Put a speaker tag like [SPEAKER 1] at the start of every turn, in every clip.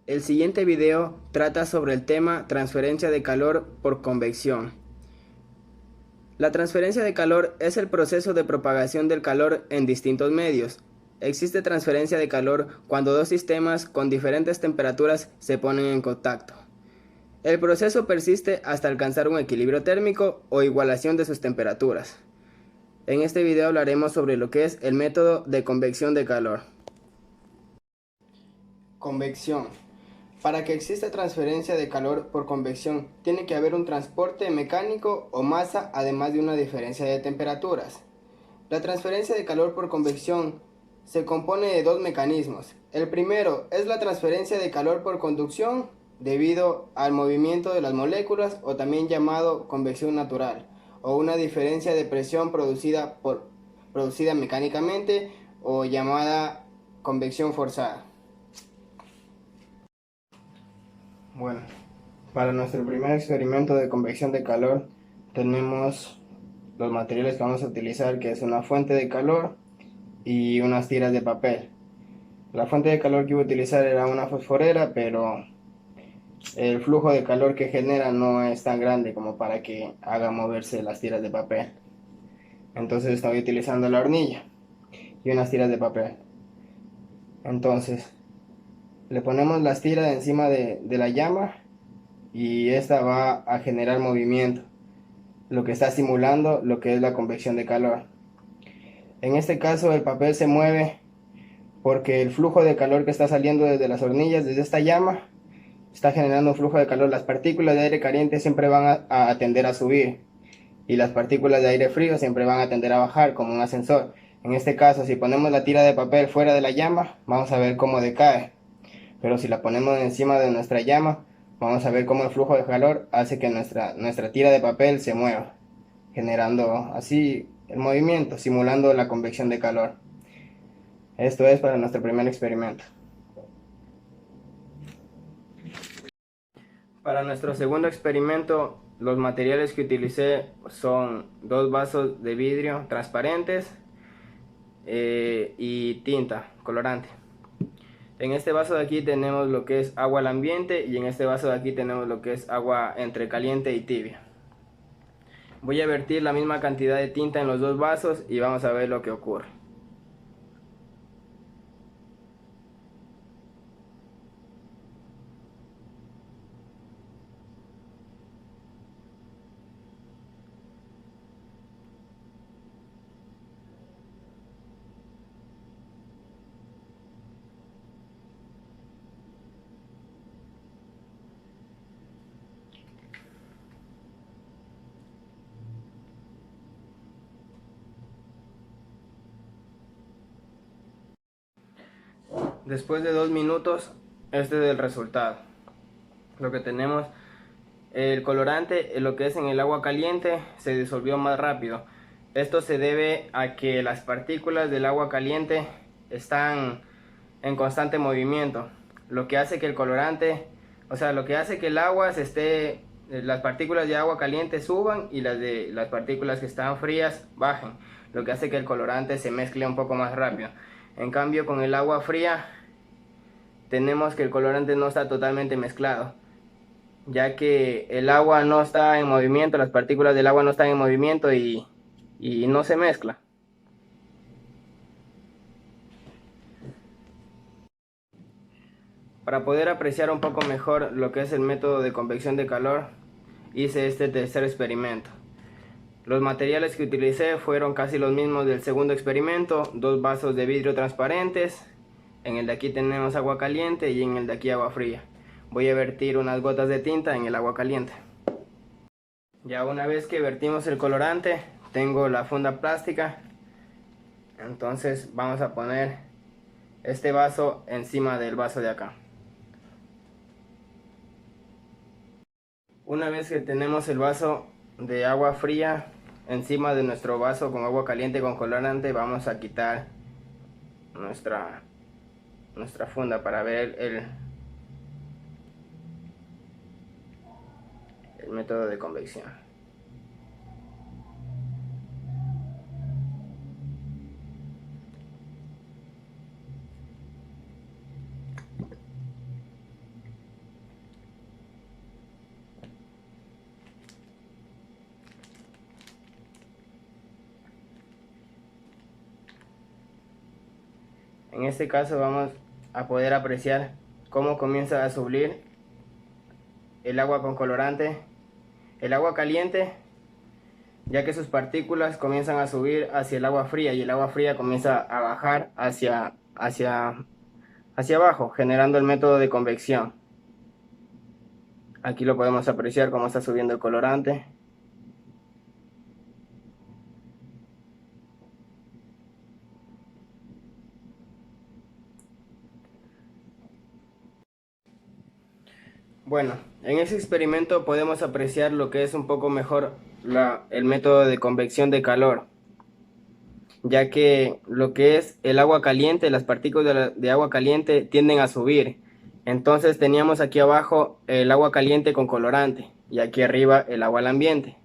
[SPEAKER 1] El siguiente video trata sobre el tema transferencia de calor por convección. La transferencia de calor es el proceso de propagación del calor en distintos medios. Existe transferencia de calor cuando dos sistemas con diferentes temperaturas se ponen en contacto. El proceso persiste hasta alcanzar un equilibrio térmico o igualación de sus temperaturas. En este video hablaremos sobre lo que es el método de convección de calor. Convección. Para que exista transferencia de calor por convección, tiene que haber un transporte mecánico o masa, además de una diferencia de temperaturas. La transferencia de calor por convección se compone de dos mecanismos. El primero es la transferencia de calor por conducción, debido al movimiento de las moléculas, o también llamado convección natural, o una diferencia de presión producida mecánicamente, o llamada convección forzada. Bueno, para nuestro primer experimento de convección de calor tenemos los materiales que vamos a utilizar, que es una fuente de calor y unas tiras de papel. La fuente de calor que iba a utilizar era una fosforera, pero el flujo de calor que genera no es tan grande como para que haga moverse las tiras de papel. Entonces estoy utilizando la hornilla y unas tiras de papel. Entonces le ponemos las tiras encima de la llama y esta va a generar movimiento, lo que está simulando lo que es la convección de calor. En este caso el papel se mueve porque el flujo de calor que está saliendo desde las hornillas, desde esta llama, está generando un flujo de calor. Las partículas de aire caliente siempre van a tender a subir y las partículas de aire frío siempre van a tender a bajar, como un ascensor. En este caso, si ponemos la tira de papel fuera de la llama, vamos a ver cómo decae, pero si la ponemos encima de nuestra llama, vamos a ver cómo el flujo de calor hace que nuestra tira de papel se mueva, generando así el movimiento, simulando la convección de calor. Esto es para nuestro primer experimento. Para nuestro segundo experimento, los materiales que utilicé son dos vasos de vidrio transparentes y tinta, colorante. En este vaso de aquí tenemos lo que es agua al ambiente y en este vaso de aquí tenemos lo que es agua entre caliente y tibia. Voy a vertir la misma cantidad de tinta en los dos vasos y vamos a ver lo que ocurre. Después de 2 minutos, este es el resultado. Lo que tenemos, el colorante, lo que es en el agua caliente, se disolvió más rápido. Esto se debe a que las partículas del agua caliente están en constante movimiento, lo que hace que el colorante, lo que hace que el agua las partículas de agua caliente suban y las partículas que están frías bajen, lo que hace que el colorante se mezcle un poco más rápido. En cambio, con el agua fría tenemos que el colorante no está totalmente mezclado, ya que el agua no está en movimiento, las partículas del agua no están en movimiento y no se mezcla. Para poder apreciar un poco mejor lo que es el método de convección de calor, hice este tercer experimento. Los materiales que utilicé fueron casi los mismos del segundo experimento, dos vasos de vidrio transparentes, en el de aquí tenemos agua caliente y en el de aquí agua fría. Voy a vertir unas gotas de tinta en el agua caliente. Ya una vez que vertimos el colorante, tengo la funda plástica, entonces vamos a poner este vaso encima del vaso de acá. Una vez que tenemos el vaso de agua fría encima de nuestro vaso con agua caliente con colorante, vamos a quitar nuestra funda para ver el método de convección. En este caso vamos a poder apreciar cómo comienza a subir el agua con colorante, el agua caliente, ya que sus partículas comienzan a subir hacia el agua fría y el agua fría comienza a bajar hacia abajo, generando el método de convección. Aquí lo podemos apreciar cómo está subiendo el colorante. Bueno, en ese experimento podemos apreciar lo que es un poco mejor el método de convección de calor, ya que lo que es el agua caliente, las partículas de agua caliente tienden a subir. Entonces teníamos aquí abajo el agua caliente con colorante y aquí arriba el agua al ambiente.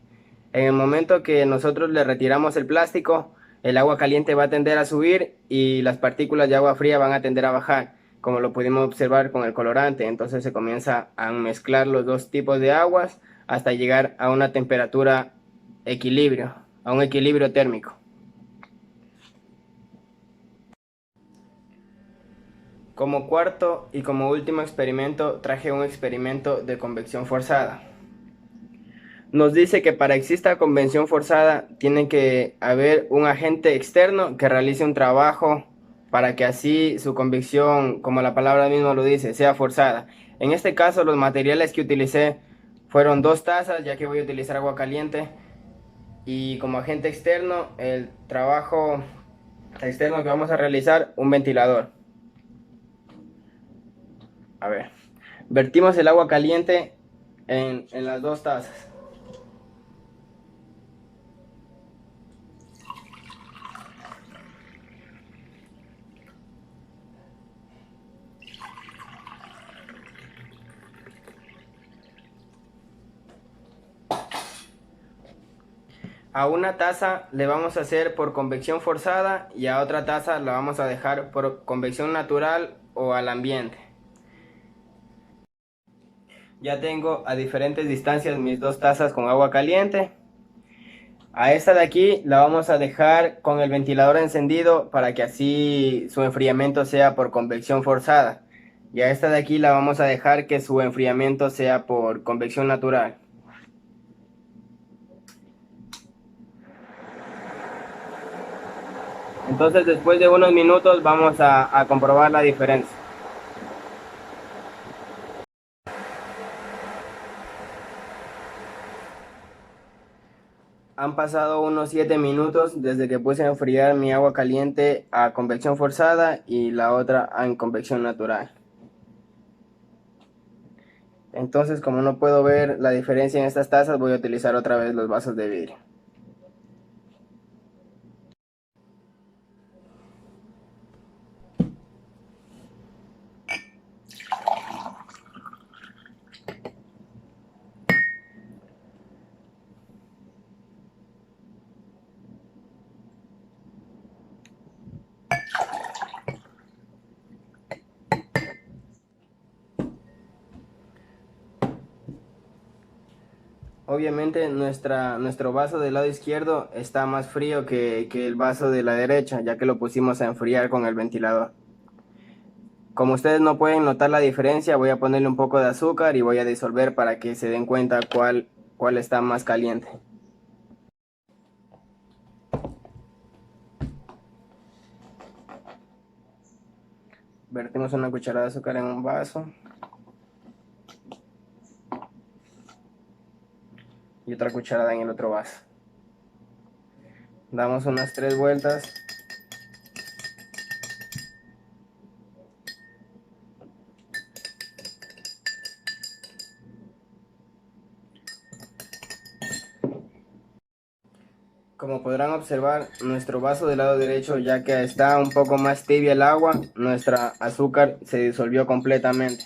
[SPEAKER 1] En el momento que nosotros le retiramos el plástico, el agua caliente va a tender a subir y las partículas de agua fría van a tender a bajar, como lo pudimos observar con el colorante. Entonces se comienza a mezclar los dos tipos de aguas hasta llegar a una temperatura equilibrio, a un equilibrio térmico. Como cuarto y como último experimento traje un experimento de convección forzada. Nos dice que para que exista convección forzada tiene que haber un agente externo que realice un trabajo para que así su convección, como la palabra misma lo dice, sea forzada. En este caso los materiales que utilicé fueron 2 tazas, ya que voy a utilizar agua caliente, y como agente externo el trabajo externo que vamos a realizar, un ventilador. A ver, vertimos el agua caliente en las 2 tazas. A una taza le vamos a hacer por convección forzada y a otra taza la vamos a dejar por convección natural o al ambiente. Ya tengo a diferentes distancias mis 2 tazas con agua caliente. A esta de aquí la vamos a dejar con el ventilador encendido para que así su enfriamiento sea por convección forzada. Y a esta de aquí la vamos a dejar que su enfriamiento sea por convección natural. Entonces después de unos minutos vamos a comprobar la diferencia. Han pasado unos 7 minutos desde que puse a enfriar mi agua caliente a convección forzada y la otra en convección natural. Entonces, como no puedo ver la diferencia en estas tazas, voy a utilizar otra vez los vasos de vidrio. Obviamente nuestro vaso del lado izquierdo está más frío que el vaso de la derecha, ya que lo pusimos a enfriar con el ventilador. Como ustedes no pueden notar la diferencia, voy a ponerle un poco de azúcar y voy a disolver para que se den cuenta cuál está más caliente. Vertimos una cucharada de azúcar en un vaso. Y otra cucharada en el otro vaso. Damos unas 3 vueltas. Como podrán observar, nuestro vaso del lado derecho, ya que está un poco más tibia el agua, nuestra azúcar se disolvió completamente,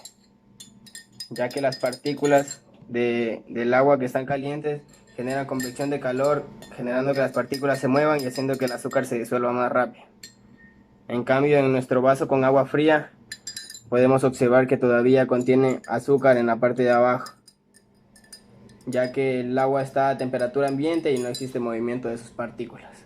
[SPEAKER 1] ya que las partículas del agua que están calientes generan convección de calor, generando que las partículas se muevan y haciendo que el azúcar se disuelva más rápido. En cambio, en nuestro vaso con agua fría podemos observar que todavía contiene azúcar en la parte de abajo, ya que el agua está a temperatura ambiente y no existe movimiento de sus partículas.